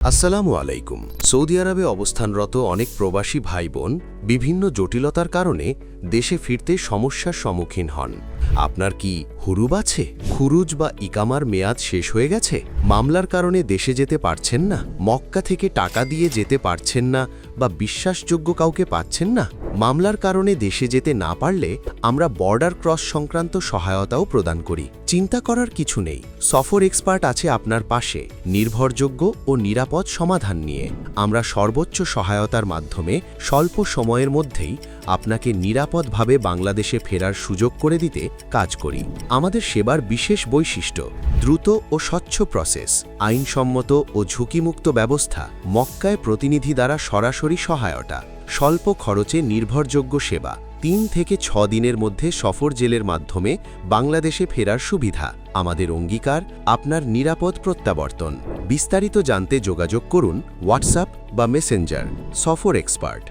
আসসালামু আলাইকুম। সৌদি আরবে অবস্থানরত অনেক প্রবাসী ভাই বোন বিভিন্ন জটিলতার কারণে দেশে ফিরতে সমস্যার সম্মুখীন হন। আপনার কি হুরুব আছে? খুরুজ বা ইকামার মেয়াদ শেষ হয়ে গেছে? মামলার কারণে দেশে যেতে পারছেন না? মক্কা থেকে টাকা দিয়ে যেতে পারছেন না বা বিশ্বাসযোগ্য কাউকে পাচ্ছেন না? মামলার কারণে দেশে যেতে না পারলে আমরা বর্ডার ক্রস সংক্রান্ত সহায়তাও প্রদান করি। চিন্তা করার কিছু নেই, সফর এক্সপার্ট আছে আপনার পাশে নির্ভরযোগ্য ও নিরাপদ সমাধান নিয়ে। আমরা সর্বোচ্চ সহায়তার মাধ্যমে স্বল্প সময়ের মধ্যেই আপনাকে নিরাপদভাবে বাংলাদেশে ফেরার সুযোগ করে দিতে কাজ করি। আমাদের সেবার বিশেষ বৈশিষ্ট্য দ্রুত ও স্বচ্ছ প্রসেস, আইনসম্মত ও ঝুঁকিমুক্ত ব্যবস্থা, মক্কায় প্রতিনিধি দ্বারা সরাসরি সহায়তা, স্বল্প খরচে নির্ভরযোগ্য সেবা, ৩ থেকে ৬ দিনের মধ্যে সফর জেলের মাধ্যমে বাংলাদেশে ফেরার সুবিধা। আমাদের অঙ্গীকার আপনার নিরাপদ প্রত্যাবর্তন। বিস্তারিত জানতে যোগাযোগ করুন হোয়াটসঅ্যাপ বা মেসেঞ্জার। সফর এক্সপার্ট।